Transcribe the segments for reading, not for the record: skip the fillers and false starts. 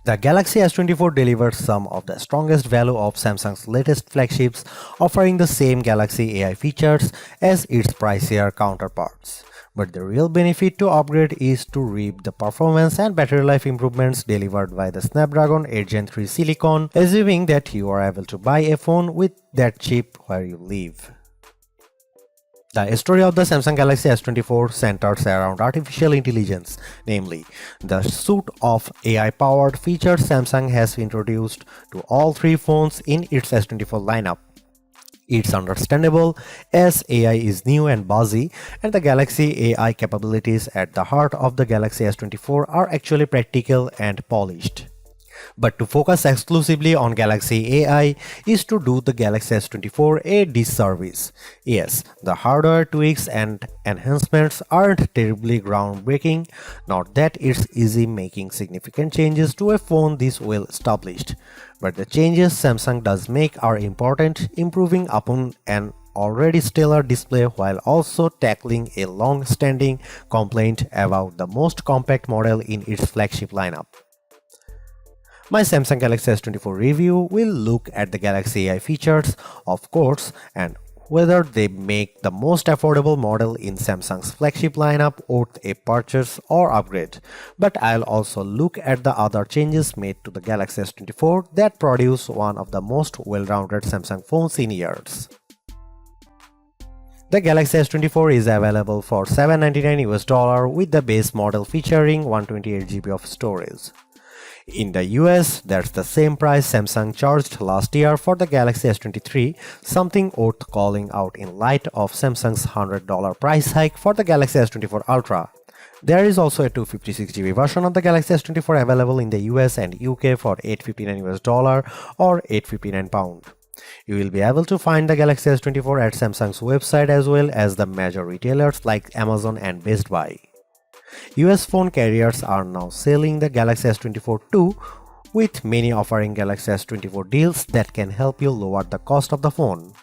The Galaxy S24 delivers some of the strongest value of Samsung's latest flagships, offering the same Galaxy AI features as its pricier counterparts. But the real benefit to upgrade is to reap the performance and battery life improvements delivered by the Snapdragon 8 Gen 3 Silicon, assuming that you are able to buy a phone with that chip where you live. The story of the Samsung Galaxy S24 centers around artificial intelligence, namely, the suite of AI-powered features Samsung has introduced to all three phones in its S24 lineup. It's understandable as AI is new and buzzy, and the Galaxy AI capabilities at the heart of the Galaxy S24 are actually practical and polished. But to focus exclusively on Galaxy AI is to do the Galaxy S24 a disservice. Yes, the hardware tweaks and enhancements aren't terribly groundbreaking, not that it's easy making significant changes to a phone this well established. But the changes Samsung does make are important, improving upon an already stellar display while also tackling a long-standing complaint about the most compact model in its flagship lineup. My Samsung Galaxy S24 review will look at the Galaxy AI features, of course, and whether they make the most affordable model in Samsung's flagship lineup worth a purchase or upgrade. But I'll also look at the other changes made to the Galaxy S24 that produce one of the most well-rounded Samsung phones in years. The Galaxy S24 is available for $799 with the base model featuring 128GB of storage. In the US, that's the same price Samsung charged last year for the Galaxy S23, something worth calling out in light of Samsung's $100 price hike for the Galaxy S24 Ultra. There is also a 256GB version of the Galaxy S24 available in the US and UK for $859 or £859. You will be able to find the Galaxy S24 at Samsung's website as well as the major retailers like Amazon and Best Buy. US phone carriers are now selling the Galaxy S24 too, with many offering Galaxy S24 deals that can help you lower the cost of the phone.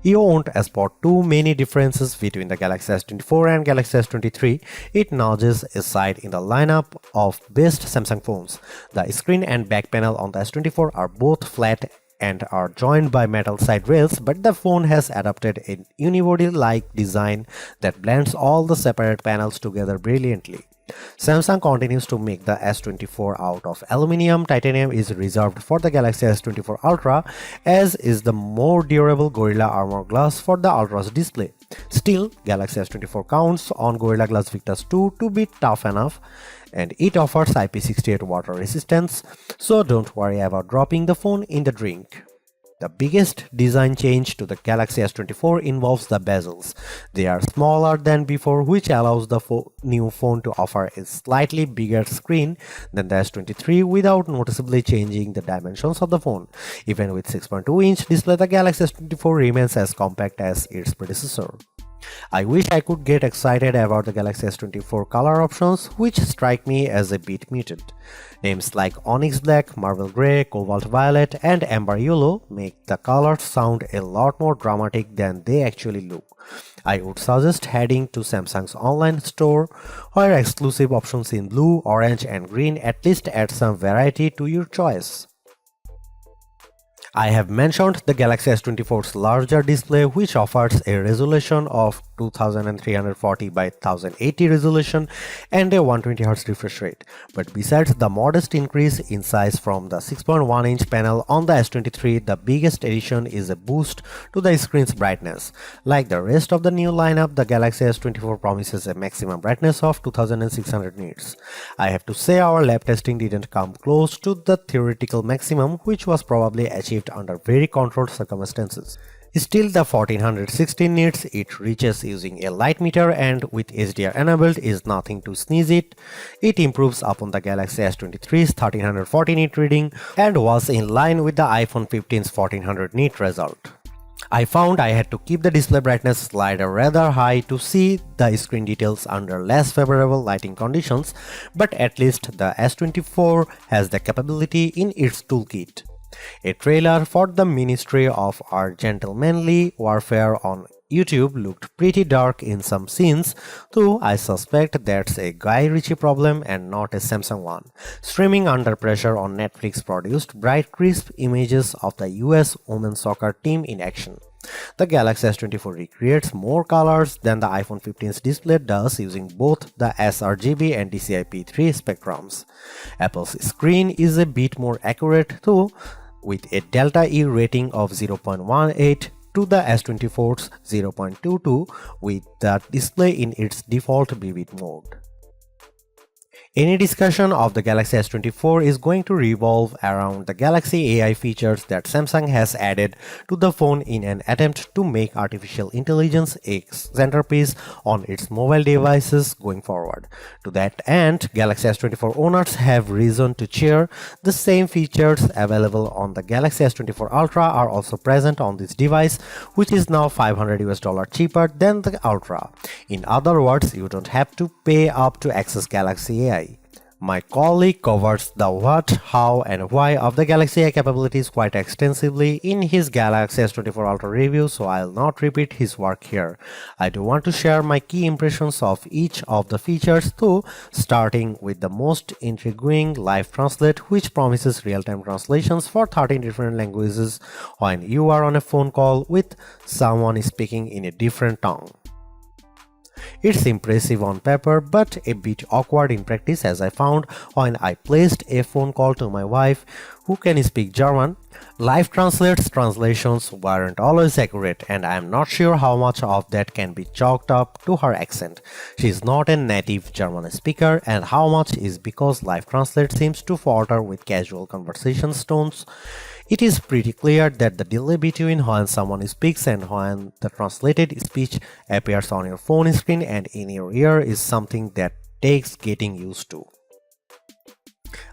You won't spot too many differences between the Galaxy S24 and Galaxy S23. It nudges aside in the lineup of best Samsung phones. The screen and back panel on the S24 are both flat and are joined by metal side rails, but the phone has adopted a unibody-like design that blends all the separate panels together brilliantly. Samsung continues to make the S24 out of aluminum. Titanium is reserved for the Galaxy S24 Ultra, as is the more durable Gorilla Armor Glass for the Ultra's display. Still, Galaxy S24 counts on Gorilla Glass Victus 2 to be tough enough, and it offers IP68 water resistance, so don't worry about dropping the phone in the drink. The biggest design change to the Galaxy S24 involves the bezels. They are smaller than before, which allows the new phone to offer a slightly bigger screen than the S23 without noticeably changing the dimensions of the phone. Even with 6.2-inch display, the Galaxy S24 remains as compact as its predecessor. I wish I could get excited about the Galaxy S24 color options, which strike me as a bit muted. Names like Onyx Black, Marble Grey, Cobalt Violet, and Amber Yellow make the colors sound a lot more dramatic than they actually look. I would suggest heading to Samsung's online store, where exclusive options in blue, orange, and green at least add some variety to your choice. I have mentioned the Galaxy S24's larger display, which offers a resolution of 2340 by 1080 resolution and a 120Hz refresh rate. But besides the modest increase in size from the 6.1-inch panel on the S23, the biggest addition is a boost to the screen's brightness. Like the rest of the new lineup, the Galaxy S24 promises a maximum brightness of 2600 nits. I have to say our lab testing didn't come close to the theoretical maximum, which was probably achieved under very controlled circumstances. Still, the 1416 nits it reaches using a light meter and with HDR enabled is nothing to sneeze at. It improves upon the Galaxy S23's 1340 nit reading and was in line with the iPhone 15's 1400 nit result. I found I had to keep the display brightness slider rather high to see the screen details under less favorable lighting conditions, but at least the S24 has the capability in its toolkit. A trailer for the Ministry of Our Gentlemanly Warfare on YouTube looked pretty dark in some scenes, though I suspect that's a Guy Ritchie problem and not a Samsung one. Streaming under pressure on Netflix produced bright, crisp images of the US women's soccer team in action. The Galaxy S24 recreates more colors than the iPhone 15's display does using both the sRGB and DCI-P3 spectrums. Apple's screen is a bit more accurate though, with a delta E rating of 0.18 to the S24's 0.22 with the display in its default vivid mode. Any discussion of the Galaxy S24 is going to revolve around the Galaxy AI features that Samsung has added to the phone in an attempt to make artificial intelligence a centerpiece on its mobile devices going forward. To that end, Galaxy S24 owners have reason to cheer. The same features available on the Galaxy S24 Ultra are also present on this device, which is now $500 cheaper than the Ultra. In other words, you don't have to pay up to access Galaxy AI. My colleague covers the what, how, and why of the Galaxy AI capabilities quite extensively in his Galaxy S24 Ultra review, so I'll not repeat his work here. I do want to share my key impressions of each of the features though, starting with the most intriguing Live Translate, which promises real-time translations for 13 different languages when you are on a phone call with someone speaking in a different tongue. It's impressive on paper, but a bit awkward in practice, as I found when I placed a phone call to my wife, who can speak German. Live Translate's translations weren't always accurate, and I am not sure how much of that can be chalked up to her accent. She is not a native German speaker, and how much is because Live Translate seems to falter with casual conversation tones. It is pretty clear that the delay between when someone speaks and when the translated speech appears on your phone screen and in your ear is something that takes getting used to.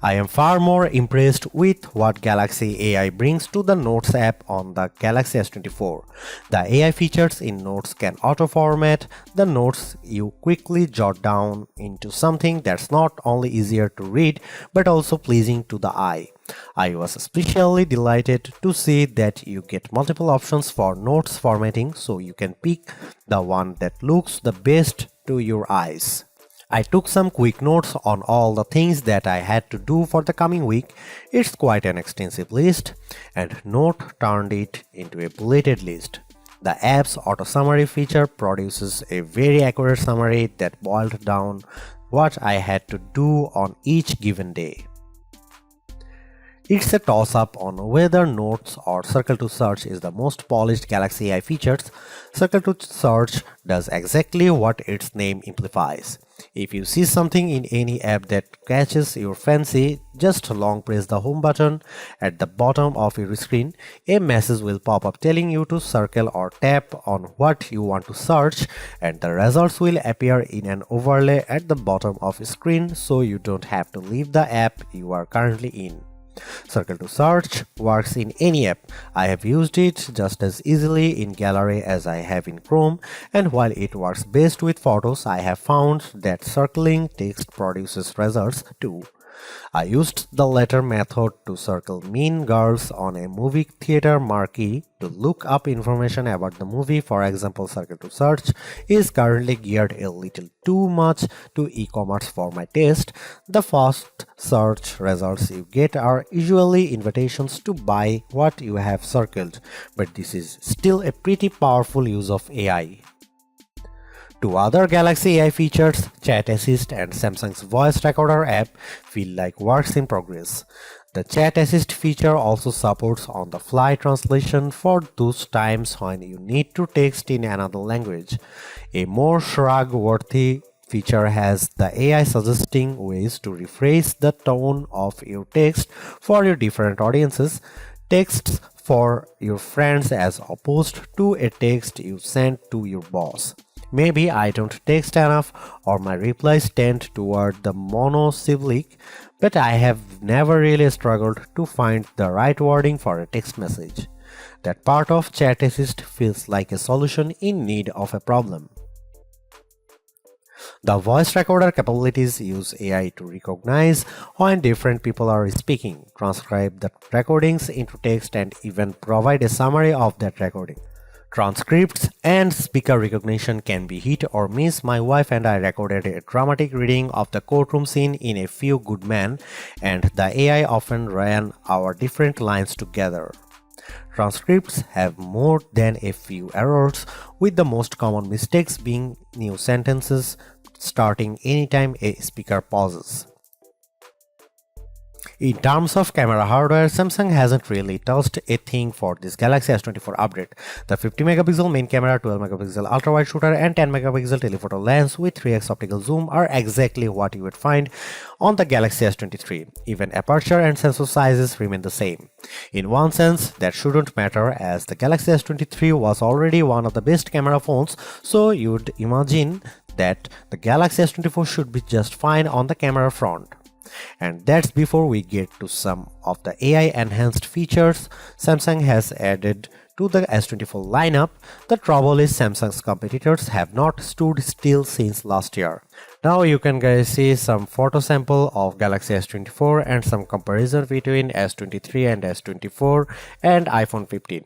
I am far more impressed with what Galaxy AI brings to the Notes app on the Galaxy S24. The AI features in Notes can auto-format the notes you quickly jot down into something that's not only easier to read but also pleasing to the eye. I was especially delighted to see that you get multiple options for notes formatting, so you can pick the one that looks the best to your eyes. I took some quick notes on all the things that I had to do for the coming week. It's quite an extensive list, and Note turned it into a bulleted list. The app's auto summary feature produces a very accurate summary that boiled down what I had to do on each given day. It's a toss-up on whether Notes or Circle to Search is the most polished Galaxy AI features. Circle to Search does exactly what its name implies. If you see something in any app that catches your fancy, just long press the home button at the bottom of your screen. A message will pop up telling you to circle or tap on what you want to search, and the results will appear in an overlay at the bottom of your screen, so you don't have to leave the app you are currently in. Circle to Search works in any app. I have used it just as easily in Gallery as I have in Chrome, and while it works best with photos, I have found that circling text produces results too. I used the latter method to circle Mean Girls on a movie theater marquee to look up information about the movie. For example, Circle to Search is currently geared a little too much to e-commerce for my taste. The first search results you get are usually invitations to buy what you have circled, but this is still a pretty powerful use of AI. Two other Galaxy AI features, Chat Assist and Samsung's Voice Recorder app, feel like works in progress. The Chat Assist feature also supports on-the-fly translation for those times when you need to text in another language. A more shrug-worthy feature has the AI suggesting ways to rephrase the tone of your text for your different audiences. Texts for your friends as opposed to a text you send to your boss. Maybe I don't text enough or my replies tend toward the monosyllabic, but I have never really struggled to find the right wording for a text message. That part of Chat Assist feels like a solution in need of a problem. The voice recorder capabilities use AI to recognize when different people are speaking, transcribe the recordings into text, and even provide a summary of that recording. Transcripts and speaker recognition can be hit or miss. My wife and I recorded a dramatic reading of the courtroom scene in A Few Good Men, and the AI often ran our different lines together. Transcripts have more than a few errors, with the most common mistakes being new sentences starting anytime a speaker pauses. In terms of camera hardware, Samsung hasn't really touched a thing for this Galaxy S24 update. The 50 megapixel main camera, 12 megapixel ultra-wide shooter and 10 megapixel telephoto lens with 3x optical zoom are exactly what you would find on the Galaxy S23. Even aperture and sensor sizes remain the same. In one sense, that shouldn't matter as the Galaxy S23 was already one of the best camera phones, so you'd imagine that the Galaxy S24 should be just fine on the camera front. And that's before we get to some of the AI enhanced features Samsung has added to the S24 lineup. The trouble is Samsung's competitors have not stood still since last year. Now you can guys see some photo sample of Galaxy S24 and some comparison between S23 and S24 and iPhone 15.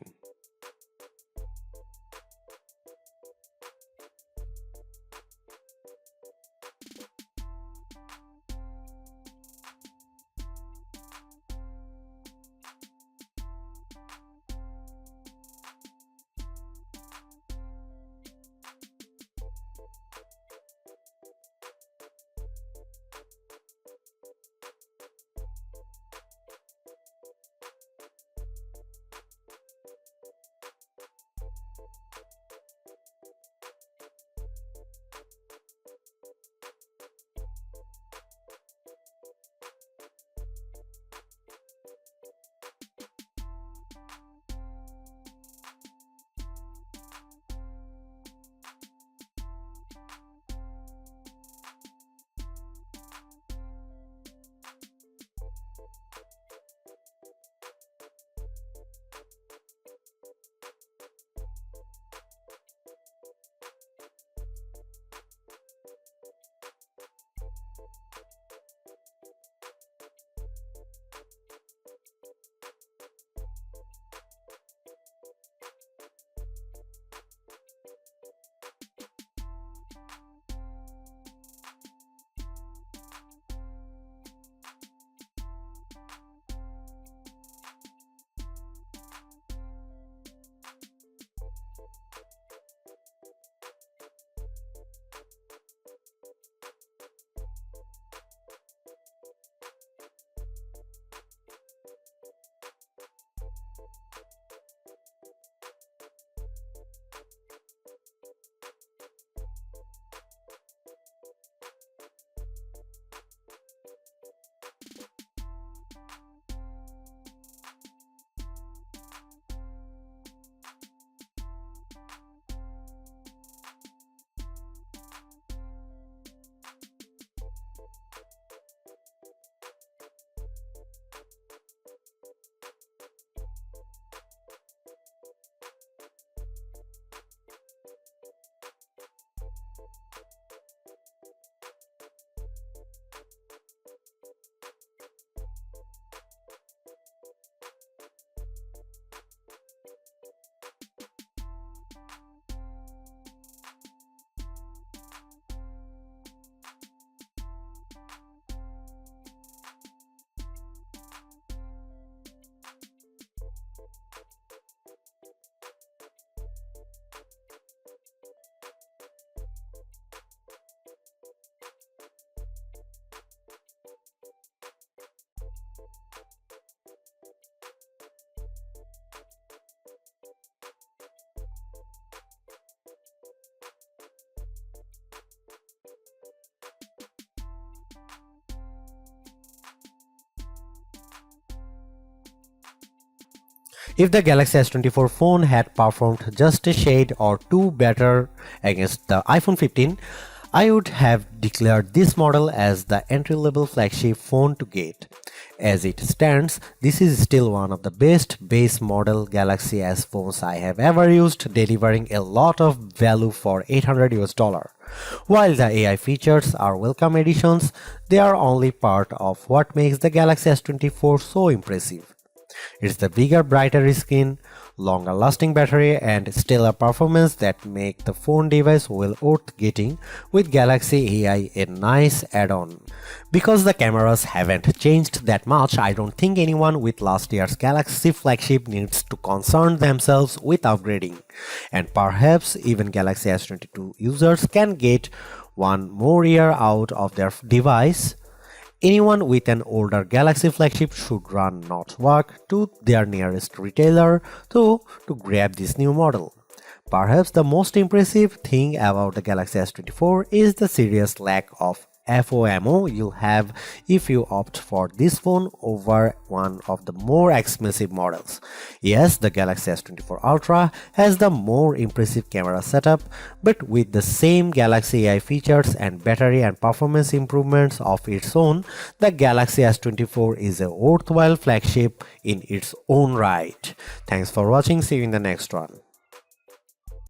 If the Galaxy S24 phone had performed just a shade or two better against the iPhone 15, I would have declared this model as the entry-level flagship phone to get. As it stands, this is still one of the best base model Galaxy S phones I have ever used, delivering a lot of value for $800. While the AI features are welcome additions, they are only part of what makes the Galaxy S24 so impressive. It's the bigger, brighter screen, longer lasting battery and stellar performance that make the phone device well worth getting, with Galaxy AI a nice add-on. Because the cameras haven't changed that much, I don't think anyone with last year's Galaxy flagship needs to concern themselves with upgrading. And perhaps even Galaxy S22 users can get one more year out of their device. Anyone with an older Galaxy flagship should run not walk to their nearest retailer to grab this new model. Perhaps the most impressive thing about the Galaxy S24 is the serious lack of FOMO you'll have if you opt for this phone over one of the more expensive models. Yes, the Galaxy S24 Ultra has the more impressive camera setup, but with the same Galaxy AI features and battery and performance improvements of its own, the Galaxy S24 is a worthwhile flagship in its own right. Thanks for watching, see you in the next one.